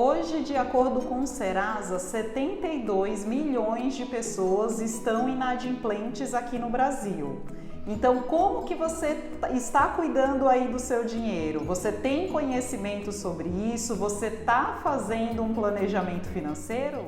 Hoje, de acordo com o Serasa, 72 milhões de pessoas estão inadimplentes aqui no Brasil. Então, como que você está cuidando aí do seu dinheiro? Você tem conhecimento sobre isso? Você está fazendo um planejamento financeiro?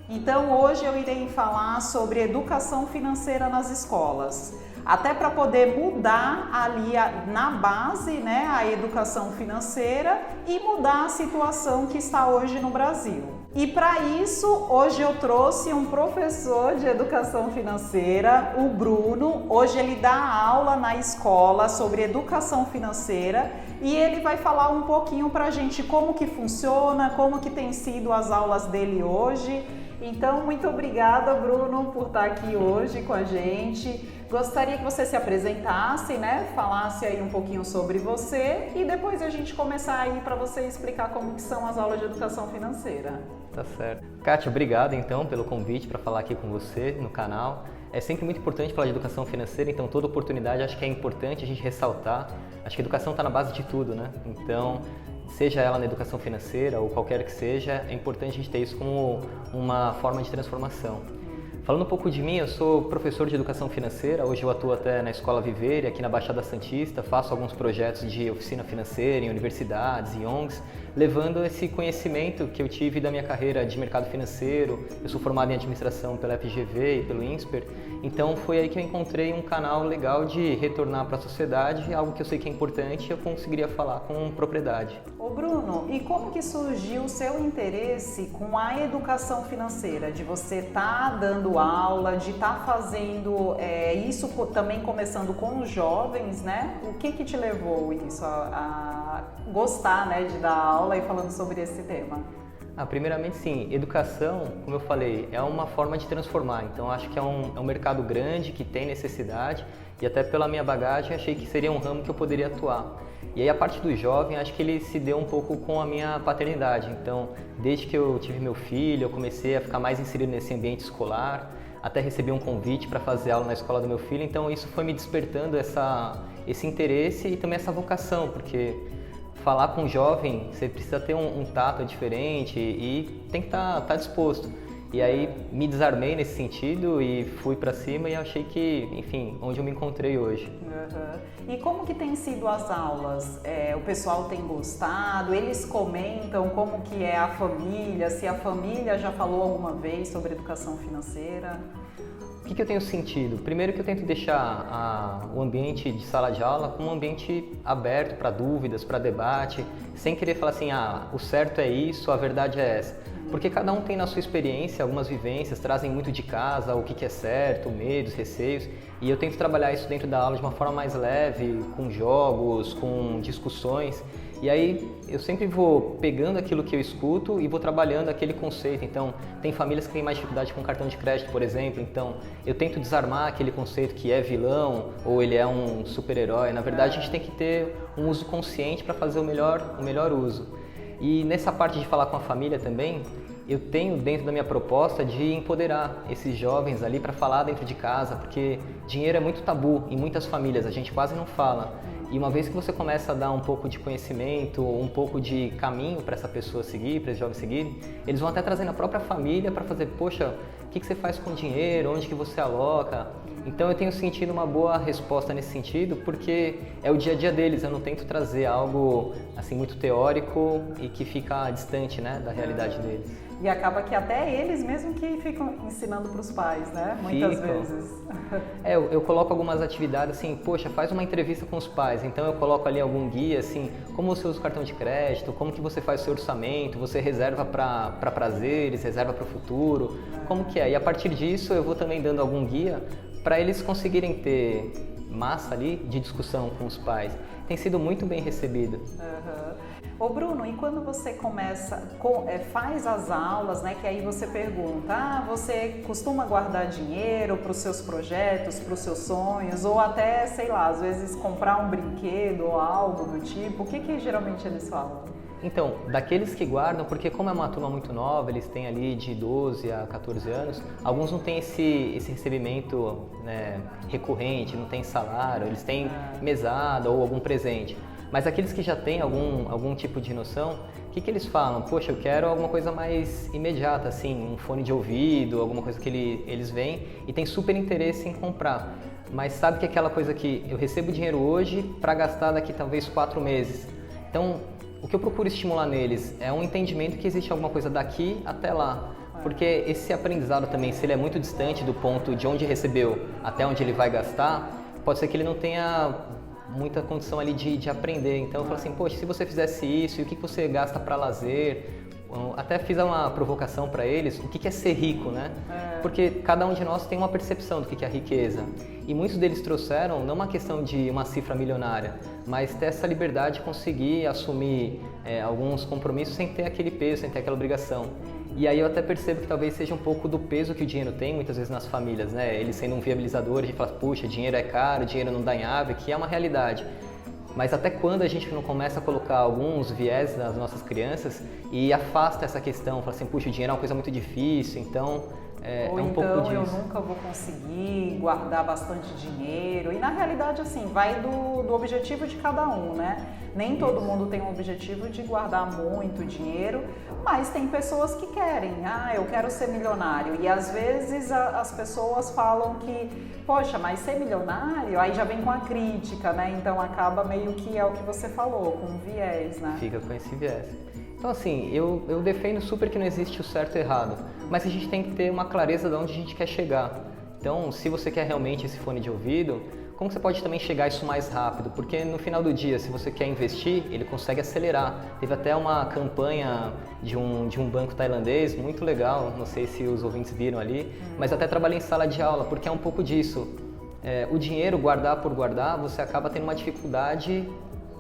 Então, hoje eu irei falar sobre educação financeira nas escolas. Até para poder mudar ali na base, né, a educação financeira e mudar a situação que está hoje no Brasil. E para isso, hoje eu trouxe um professor de educação financeira, o Bruno. Hoje ele dá aula na escola sobre educação financeira e ele vai falar um pouquinho para a gente como que funciona, como que tem sido as aulas dele hoje. Então, muito obrigada, Bruno, por estar aqui hoje com a gente. Gostaria que você se apresentasse, né? Falasse aí um pouquinho sobre você e depois a gente começar aí para você explicar como que são as aulas de educação financeira. Tá certo. Kátia, obrigado então pelo convite para falar aqui com você no canal. É sempre muito importante falar de educação financeira, então toda oportunidade acho que é importante a gente ressaltar. Acho que a educação está na base de tudo, né? Então, seja ela na educação financeira ou qualquer que seja, é importante a gente ter isso como uma forma de transformação. Falando um pouco de mim, eu sou professor de educação financeira, hoje eu atuo até na Escola Vivere, aqui na Baixada Santista, faço alguns projetos de oficina financeira em universidades e ONGs, levando esse conhecimento que eu tive da minha carreira de mercado financeiro. Eu sou formado em administração pela FGV e pelo INSPER, então foi aí que eu encontrei um canal legal de retornar para a sociedade, algo que eu sei que é importante e eu conseguiria falar com propriedade. Ô Bruno, e como que surgiu o seu interesse com a educação financeira? De você estar dando aula, de estar fazendo isso também começando com os jovens, né? O que te levou isso a gostar, né, de dar aula e falando sobre esse tema? Primeiramente sim, educação, como eu falei, é uma forma de transformar, então acho que é um mercado grande que tem necessidade e até pela minha bagagem achei que seria um ramo que eu poderia atuar. E aí a parte do jovem, acho que ele se deu um pouco com a minha paternidade, então desde que eu tive meu filho, eu comecei a ficar mais inserido nesse ambiente escolar, até recebi um convite para fazer aula na escola do meu filho, então isso foi me despertando esse interesse e também essa vocação, porque falar com um jovem, você precisa ter um tato diferente e tem que estar disposto. E aí me desarmei nesse sentido e fui para cima e achei que, enfim, onde eu me encontrei hoje. E como que tem sido as aulas? O pessoal tem gostado? Eles comentam como que é a família? Se a família já falou alguma vez sobre educação financeira? O que eu tenho sentido? Primeiro que eu tento deixar o ambiente de sala de aula como um ambiente aberto para dúvidas, para debate, sem querer falar assim, o certo é isso, a verdade é essa. Porque cada um tem na sua experiência, algumas vivências, trazem muito de casa, o que é certo, medos, receios, e eu tento trabalhar isso dentro da aula de uma forma mais leve, com jogos, com discussões. E aí eu sempre vou pegando aquilo que eu escuto e vou trabalhando aquele conceito. Então, tem famílias que têm mais dificuldade com cartão de crédito, por exemplo. Então, eu tento desarmar aquele conceito que é vilão ou ele é um super-herói. Na verdade, a gente tem que ter um uso consciente para fazer o melhor uso. E nessa parte de falar com a família também, eu tenho dentro da minha proposta de empoderar esses jovens ali para falar dentro de casa, porque dinheiro é muito tabu em muitas famílias, a gente quase não fala. E uma vez que você começa a dar um pouco de conhecimento, um pouco de caminho para essa pessoa seguir, para esse jovem seguir, eles vão até trazendo a própria família para fazer, poxa, o que você faz com o dinheiro, onde que você aloca? Então eu tenho sentido uma boa resposta nesse sentido, porque é o dia a dia deles, eu não tento trazer algo assim muito teórico e que fica distante, né, da realidade deles. E acaba que até eles mesmo que ficam ensinando para os pais, né? Muitas vezes. Eu coloco algumas atividades assim, poxa, faz uma entrevista com os pais, então eu coloco ali algum guia assim, como você usa o cartão de crédito, como que você faz o seu orçamento, você reserva para prazeres, reserva para o futuro, como que é? E a partir disso eu vou também dando algum guia para eles conseguirem ter massa ali de discussão com os pais. Tem sido muito bem recebido. Ô Bruno, e quando você faz as aulas, né, que aí você pergunta, você costuma guardar dinheiro para os seus projetos, para os seus sonhos, ou até, sei lá, às vezes comprar um brinquedo ou algo do tipo, o que geralmente eles falam? Então, daqueles que guardam, porque como é uma turma muito nova, eles têm ali de 12 a 14 anos, alguns não têm esse recebimento, né, recorrente, não tem salário, eles têm mesada ou algum presente. Mas aqueles que já têm algum tipo de noção, o que eles falam? Poxa, eu quero alguma coisa mais imediata, assim, um fone de ouvido, alguma coisa que eles veem e tem super interesse em comprar. Mas sabe que é aquela coisa que eu recebo dinheiro hoje para gastar daqui talvez 4 meses. Então, o que eu procuro estimular neles é um entendimento que existe alguma coisa daqui até lá. Porque esse aprendizado também, se ele é muito distante do ponto de onde recebeu até onde ele vai gastar, pode ser que ele não tenha muita condição ali de aprender. Então eu falo assim, poxa, se você fizesse isso, e o que você gasta para lazer? Até fiz uma provocação para eles, o que é ser rico, né? Porque cada um de nós tem uma percepção do que é a riqueza. E muitos deles trouxeram não uma questão de uma cifra milionária, mas ter essa liberdade de conseguir assumir alguns compromissos sem ter aquele peso, sem ter aquela obrigação. E aí eu até percebo que talvez seja um pouco do peso que o dinheiro tem muitas vezes nas famílias, né? Ele sendo um viabilizador, a gente fala, puxa, dinheiro é caro, dinheiro não dá em ave, que é uma realidade. Mas até quando a gente não começa a colocar alguns viés nas nossas crianças e afasta essa questão, fala assim, puxa, o dinheiro é uma coisa muito difícil, então é um pouco disso. Eu nunca vou conseguir guardar bastante dinheiro. E na realidade, assim, vai do objetivo de cada um, né? Nem todo mundo tem um objetivo de guardar muito dinheiro, mas tem pessoas que querem, eu quero ser milionário. E às vezes as pessoas falam que, poxa, mas ser milionário, aí já vem com a crítica, né? Então acaba meio que é o que você falou, com viés, né? Fica com esse viés. Então assim, eu defendo super que não existe o certo e errado, mas a gente tem que ter uma clareza de onde a gente quer chegar. Então, se você quer realmente esse fone de ouvido, como você pode também chegar a isso mais rápido? Porque no final do dia, se você quer investir, ele consegue acelerar. Teve até uma campanha de um banco tailandês muito legal, não sei se os ouvintes viram ali, mas até trabalhei em sala de aula, porque é um pouco disso. O dinheiro, guardar por guardar, você acaba tendo uma dificuldade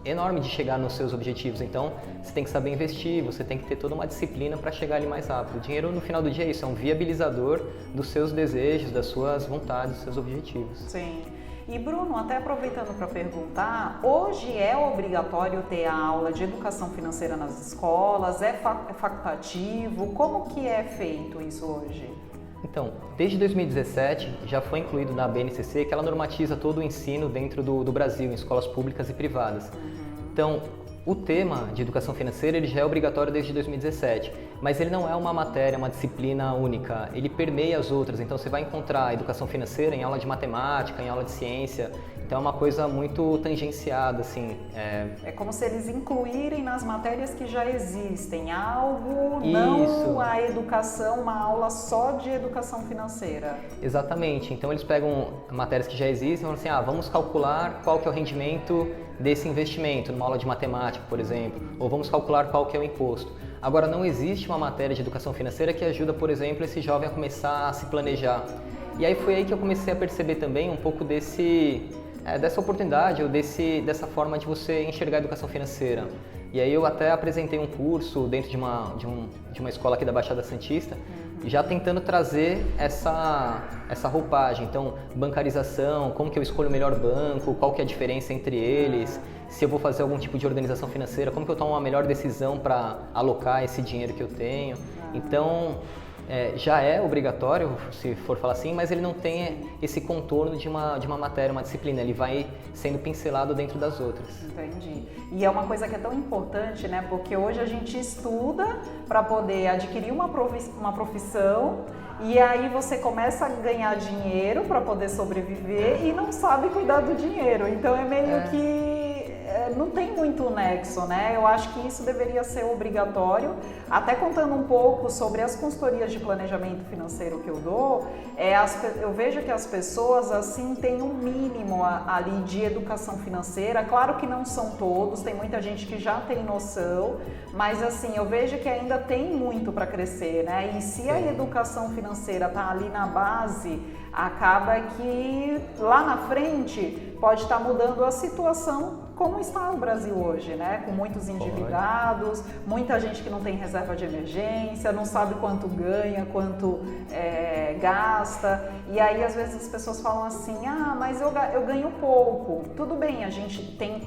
enorme de chegar nos seus objetivos. Então, você tem que saber investir, você tem que ter toda uma disciplina para chegar ali mais rápido. O dinheiro, no final do dia, é isso, é um viabilizador dos seus desejos, das suas vontades, dos seus objetivos. Sim. E Bruno, até aproveitando para perguntar, hoje é obrigatório ter a aula de educação financeira nas escolas? É facultativo? Como que é feito isso hoje? Então, desde 2017 já foi incluído na BNCC que ela normatiza todo o ensino dentro do Brasil, em escolas públicas e privadas. Então, o tema de educação financeira ele já é obrigatório desde 2017, mas ele não é uma matéria, uma disciplina única, ele permeia as outras. Então você vai encontrar educação financeira em aula de matemática, em aula de ciência, então é uma coisa muito tangenciada, assim. É como se eles incluírem nas matérias que já existem algo, Isso. Não a educação, uma aula só de educação financeira. Exatamente, então eles pegam matérias que já existem e falam assim, vamos calcular qual que é o rendimento desse investimento, numa aula de matemática, por exemplo, ou vamos calcular qual que é o imposto. Agora, não existe uma matéria de educação financeira que ajuda, por exemplo, esse jovem a começar a se planejar. E aí foi aí que eu comecei a perceber também um pouco dessa oportunidade ou dessa forma de você enxergar a educação financeira. E aí eu até apresentei um curso dentro de uma escola aqui da Baixada Santista, já tentando trazer essa roupagem. Então, bancarização, como que eu escolho o melhor banco, qual que é a diferença entre eles, se eu vou fazer algum tipo de organização financeira, como que eu tomo uma melhor decisão para alocar esse dinheiro que eu tenho. Então, já é obrigatório, se for falar assim, mas ele não tem esse contorno de uma matéria, uma disciplina, ele vai sendo pincelado dentro das outras. Entendi. E é uma coisa que é tão importante, né? Porque hoje a gente estuda para poder adquirir uma profissão e aí você começa a ganhar dinheiro para poder sobreviver e não sabe cuidar do dinheiro. Então é meio que não tem muito nexo, né? Eu acho que isso deveria ser obrigatório. Até contando um pouco sobre as consultorias de planejamento financeiro que eu dou, eu vejo que as pessoas assim têm um mínimo ali de educação financeira. Claro que não são todos, tem muita gente que já tem noção, mas assim, eu vejo que ainda tem muito para crescer, né? E se a educação financeira está ali na base, acaba que lá na frente pode estar mudando a situação como está o Brasil hoje, né? Com muitos endividados, muita gente que não tem reserva de emergência, não sabe quanto ganha, quanto gasta. E aí, às vezes, as pessoas falam assim, mas eu ganho pouco. Tudo bem, a gente tem,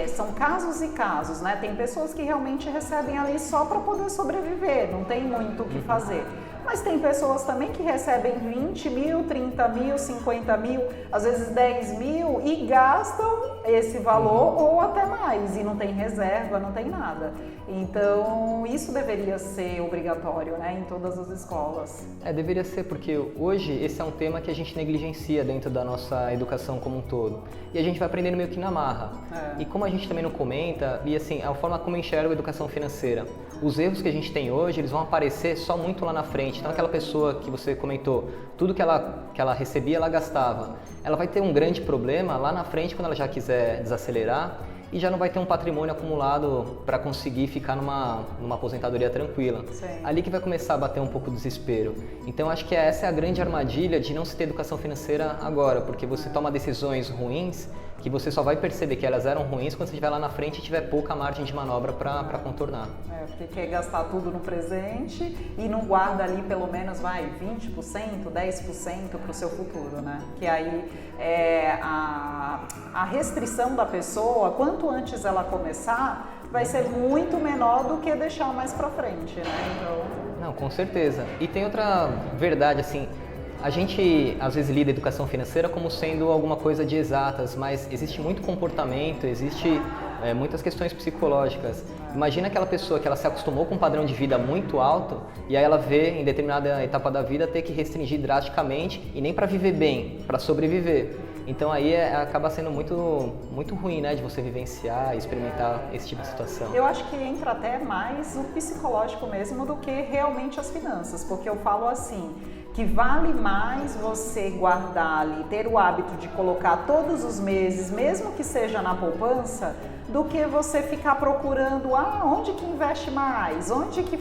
são casos e casos, né? Tem pessoas que realmente recebem ali só para poder sobreviver, não tem muito o que fazer. Mas tem pessoas também que recebem 20 mil, 30 mil, 50 mil, às vezes 10 mil e gastam esse valor ou até mais e não tem reserva, não tem nada. Então isso deveria ser obrigatório, né, em todas as escolas. Deveria ser, porque hoje esse é um tema que a gente negligencia dentro da nossa educação como um todo. E a gente vai aprendendo meio que na marra. E como a gente também não comenta, e assim, a forma como eu enxergo a educação financeira, os erros que a gente tem hoje, eles vão aparecer só muito lá na frente. Então aquela pessoa que você comentou, tudo que ela recebia, ela gastava. Ela vai ter um grande problema lá na frente quando ela já quiser desacelerar e já não vai ter um patrimônio acumulado para conseguir ficar numa aposentadoria tranquila. Sim. Ali que vai começar a bater um pouco o desespero. Então acho que essa é a grande armadilha de não se ter educação financeira agora, porque você toma decisões ruins que você só vai perceber que elas eram ruins quando você estiver lá na frente e tiver pouca margem de manobra para contornar. Porque quer gastar tudo no presente e não guarda ali pelo menos 20%, 10% para o seu futuro, né? Que aí a restrição da pessoa, quanto antes ela começar, vai ser muito menor do que deixar mais para frente, né? Então... Não, com certeza. E tem outra verdade, assim, a gente às vezes lida a educação financeira como sendo alguma coisa de exatas, mas existe muito comportamento, existe muitas questões psicológicas. Imagina aquela pessoa que ela se acostumou com um padrão de vida muito alto e aí ela vê em determinada etapa da vida ter que restringir drasticamente e nem para viver bem, para sobreviver. Então aí acaba sendo muito ruim, né, de você vivenciar e experimentar esse tipo de situação. Eu acho que entra até mais o psicológico mesmo do que realmente as finanças, porque eu falo assim, que vale mais você guardar ali, ter o hábito de colocar todos os meses, mesmo que seja na poupança, do que você ficar procurando onde que investe mais, onde que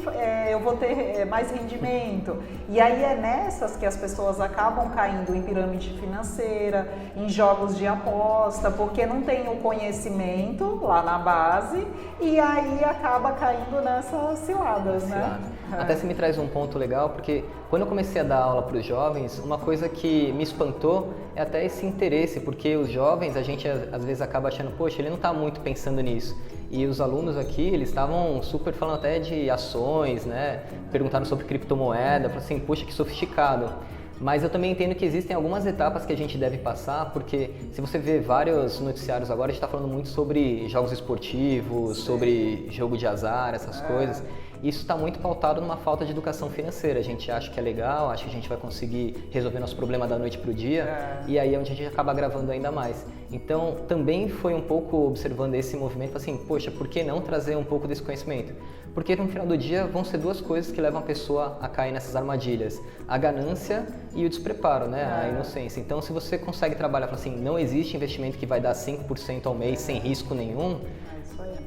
eu vou ter mais rendimento. E aí é nessas que as pessoas acabam caindo em pirâmide financeira, em jogos de aposta, porque não tem o conhecimento lá na base e aí acaba caindo nessas ciladas, né? Até você me traz um ponto legal, porque quando eu comecei a dar aula para os jovens, uma coisa que me espantou é até esse interesse, porque os jovens, a gente às vezes acaba achando, poxa, ele não está muito pensando nisso. E os alunos aqui, eles estavam super falando até de ações, né? Perguntaram sobre criptomoeda, falaram assim, poxa, que sofisticado. Mas eu também entendo que existem algumas etapas que a gente deve passar, porque se você vê vários noticiários agora, a gente está falando muito sobre jogos esportivos, sobre jogo de azar, essas coisas. Isso está muito pautado numa falta de educação financeira. A gente acha que é legal, acha que a gente vai conseguir resolver nosso problema da noite para o dia, e aí é onde a gente acaba agravando ainda mais. Então, também foi um pouco observando esse movimento, assim, poxa, por que não trazer um pouco desse conhecimento? Porque no final do dia vão ser duas coisas que levam a pessoa a cair nessas armadilhas: a ganância e o despreparo, né? A inocência. Então, se você consegue trabalhar, assim, não existe investimento que vai dar 5% ao mês sem risco nenhum,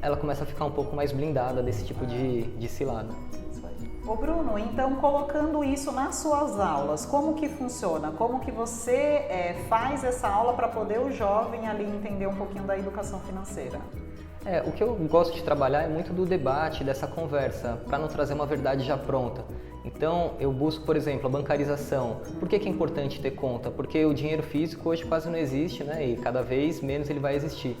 ela começa a ficar um pouco mais blindada desse tipo de cilada. Ô Bruno, então colocando isso nas suas aulas, como que funciona? Como que você faz essa aula para poder o jovem ali entender um pouquinho da educação financeira? O que eu gosto de trabalhar é muito do debate, dessa conversa, para não trazer uma verdade já pronta. Então, eu busco, por exemplo, a bancarização. Por que é importante ter conta? Porque o dinheiro físico hoje quase não existe, né? E cada vez menos ele vai existir.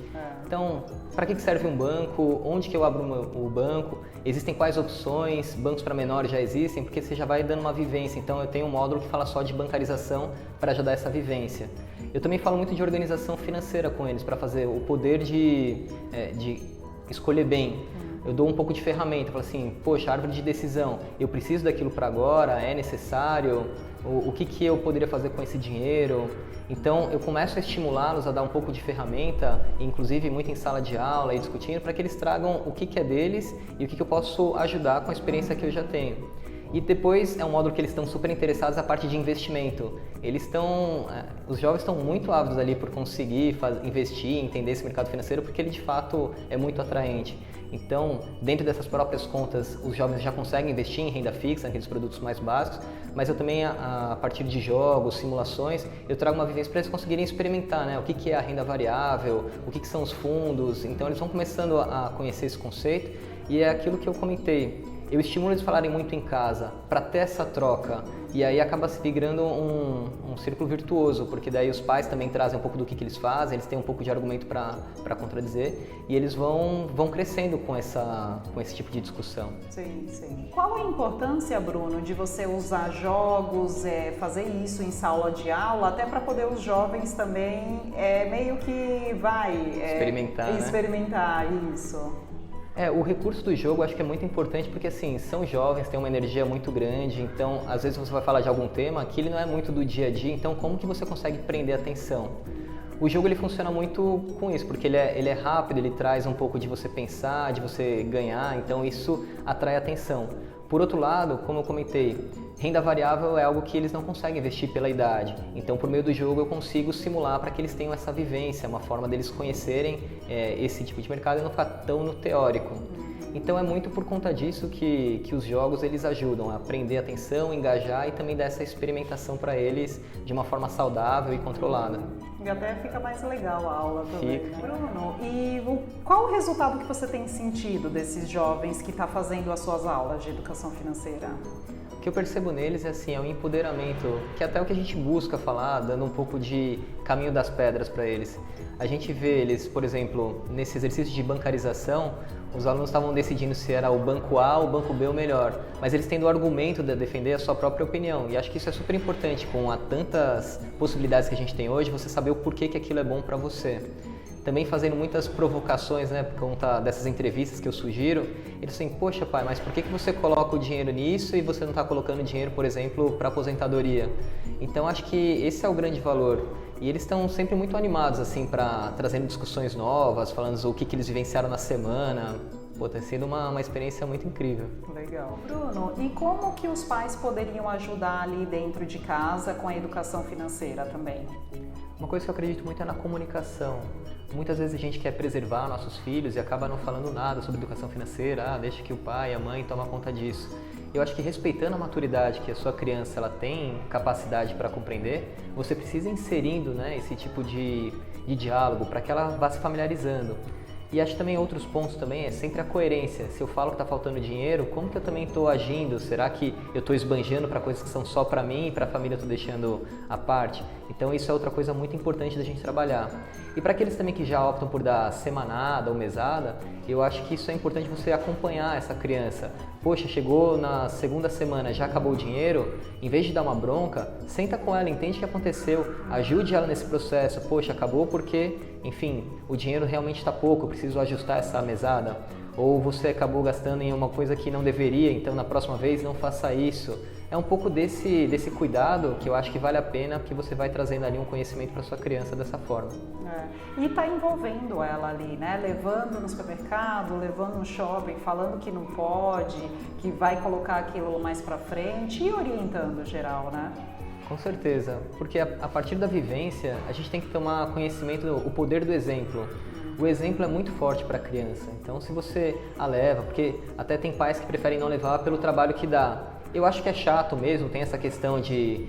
Então, para que serve um banco? Onde que eu abro o banco? Existem quais opções? Bancos para menores já existem? Porque você já vai dando uma vivência. Então, eu tenho um módulo que fala só de bancarização para ajudar essa vivência. Eu também falo muito de organização financeira com eles, para fazer o poder de escolher bem. Eu dou um pouco de ferramenta, falo assim, poxa, árvore de decisão, eu preciso daquilo para agora, é necessário? O que eu poderia fazer com esse dinheiro? Então, eu começo a estimulá-los a dar um pouco de ferramenta, inclusive muito em sala de aula e discutindo, para que eles tragam o que é deles e o que eu posso ajudar com a experiência que eu já tenho. E depois é um módulo que eles estão super interessados na parte de investimento. Os jovens estão muito ávidos ali por conseguir investir, entender esse mercado financeiro, porque ele de fato é muito atraente. Então, dentro dessas próprias contas, os jovens já conseguem investir em renda fixa, naqueles produtos mais básicos, mas eu também, a partir de jogos, simulações, eu trago uma vivência para eles conseguirem experimentar, né? O que é a renda variável, o que são os fundos, então eles vão começando a conhecer esse conceito e é aquilo que eu comentei. Eu estimulo eles a falarem muito em casa para ter essa troca e aí acaba se migrando um círculo virtuoso, porque daí os pais também trazem um pouco do que eles fazem, eles têm um pouco de argumento para contradizer e eles vão crescendo com esse tipo de discussão. Sim, sim. Qual a importância, Bruno, de você usar jogos, fazer isso em sala de aula, até para poder os jovens também meio que experimentar isso? O recurso do jogo eu acho que é muito importante porque assim, são jovens, têm uma energia muito grande, então às vezes você vai falar de algum tema que ele não é muito do dia a dia, então como que você consegue prender a atenção? O jogo ele funciona muito com isso, porque ele é rápido, ele traz um pouco de você pensar, de você ganhar, então isso atrai atenção. Por outro lado, como eu comentei, renda variável é algo que eles não conseguem investir pela idade. Então, por meio do jogo, eu consigo simular para que eles tenham essa vivência, uma forma deles conhecerem esse tipo de mercado e não ficar tão no teórico. Então, é muito por conta disso que os jogos eles ajudam a prender a atenção, engajar e também dar essa experimentação para eles de uma forma saudável e controlada. E até fica mais legal a aula também. Bruno, e qual o resultado que você tem sentido desses jovens que estão fazendo as suas aulas de educação financeira? O que eu percebo neles é o empoderamento, que é até o que a gente busca falar, dando um pouco de caminho das pedras para eles. A gente vê eles, por exemplo, nesse exercício de bancarização, os alunos estavam decidindo se era o banco A ou o banco B o melhor, mas eles tendo o argumento de defender a sua própria opinião. E acho que isso é super importante, com tantas possibilidades que a gente tem hoje, você saber o porquê que aquilo é bom para você. Também fazendo muitas provocações, né, por conta dessas entrevistas que eu sugiro, eles assim, poxa pai, mas por que você coloca o dinheiro nisso e você não está colocando dinheiro, por exemplo, para aposentadoria? Então acho que esse é o grande valor. E eles estão sempre muito animados, assim, trazendo discussões novas, falando o que eles vivenciaram na semana. Pô, tem sido uma experiência muito incrível. Legal. Bruno, e como que os pais poderiam ajudar ali dentro de casa com a educação financeira também? Uma coisa que eu acredito muito é na comunicação. Muitas vezes a gente quer preservar nossos filhos e acaba não falando nada sobre educação financeira, deixa que o pai e a mãe tomem conta disso. Eu acho que respeitando a maturidade que a sua criança ela tem capacidade para compreender, você precisa ir inserindo, né, esse tipo de diálogo para que ela vá se familiarizando. E acho também outros pontos também é sempre a coerência. Se eu falo que está faltando dinheiro, como que eu também estou agindo? Será que eu estou esbanjando para coisas que são só para mim e para a família eu estou deixando à parte? Então isso é outra coisa muito importante da gente trabalhar. E para aqueles também que já optam por dar semanada ou mesada, eu acho que isso é importante você acompanhar essa criança. Poxa, chegou na segunda semana, já acabou o dinheiro, em vez de dar uma bronca, senta com ela, entende o que aconteceu, ajude ela nesse processo. Poxa, acabou porque, enfim, o dinheiro realmente está pouco, eu preciso ajustar essa mesada. Ou você acabou gastando em uma coisa que não deveria, então na próxima vez não faça isso. É um pouco desse cuidado que eu acho que vale a pena, porque você vai trazendo ali um conhecimento para sua criança dessa forma. E está envolvendo ela ali, né? Levando no supermercado, levando no shopping, falando que não pode, que vai colocar aquilo mais para frente e orientando geral, né? Com certeza, porque a partir da vivência a gente tem que tomar conhecimento, o poder do exemplo. O exemplo é muito forte para a criança, então se você a leva, porque até tem pais que preferem não levar pelo trabalho que dá. Eu acho que é chato mesmo, tem essa questão de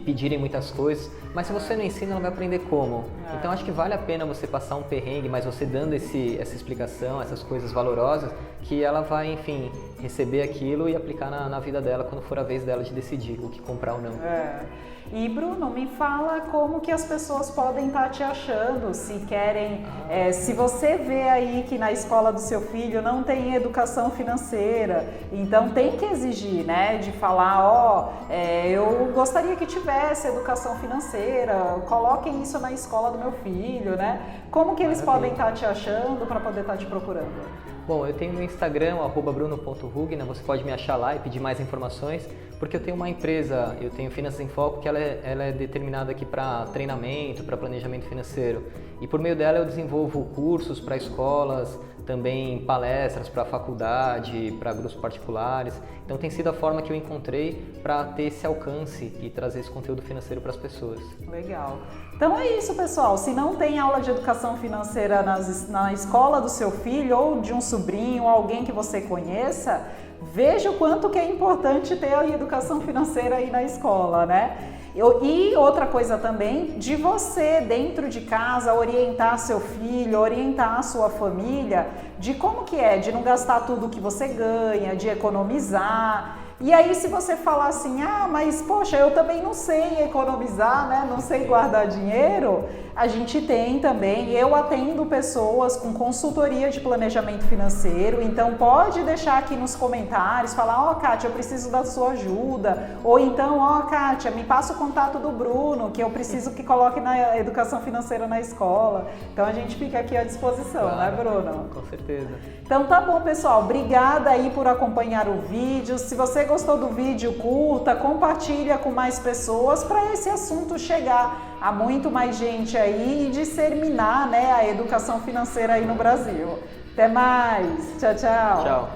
pedirem muitas coisas, mas se você não ensina, ela vai aprender como. Então acho que vale a pena você passar um perrengue, mas você dando essa explicação, essas coisas valorosas, que ela vai, enfim, receber aquilo e aplicar na vida dela quando for a vez dela de decidir o que comprar ou não. E Bruno, me fala como que as pessoas podem estar te achando, se querem, se você vê aí que na escola do seu filho não tem educação financeira, então tem que exigir, né, de falar, eu gostaria que tivesse educação financeira, coloquem isso na escola do meu filho, né? Como que eles podem estar te achando para poder estar te procurando? Bom, eu tenho no Instagram, @bruno.hugner, você pode me achar lá e pedir mais informações, porque eu tenho uma empresa, eu tenho Finanças em Foco, que ela é determinada aqui para treinamento, para planejamento financeiro. E por meio dela eu desenvolvo cursos para escolas, também palestras para faculdade, para grupos particulares. Então tem sido a forma que eu encontrei para ter esse alcance e trazer esse conteúdo financeiro para as pessoas. Legal. Então é isso, pessoal. Se não tem aula de educação financeira na escola do seu filho ou de um sobrinho, alguém que você conheça, veja o quanto que é importante ter a educação financeira aí na escola, né? E outra coisa também, de você dentro de casa orientar seu filho, orientar a sua família de como que é, de não gastar tudo que você ganha, de economizar. E aí se você falar assim, mas poxa, eu também não sei economizar, né? Não sei guardar dinheiro, a gente tem também, eu atendo pessoas com consultoria de planejamento financeiro, então pode deixar aqui nos comentários, falar, Kátia, eu preciso da sua ajuda, ou então, Kátia, me passa o contato do Bruno, que eu preciso que coloque na educação financeira na escola. Então a gente fica aqui à disposição, claro, né, Bruno? Com certeza. Então tá bom, pessoal, obrigada aí por acompanhar o vídeo. Se você gostou do vídeo, curta, compartilha com mais pessoas para esse assunto chegar a muito mais gente aí e disseminar, né, a educação financeira aí no Brasil. Até mais. Tchau, tchau. Tchau.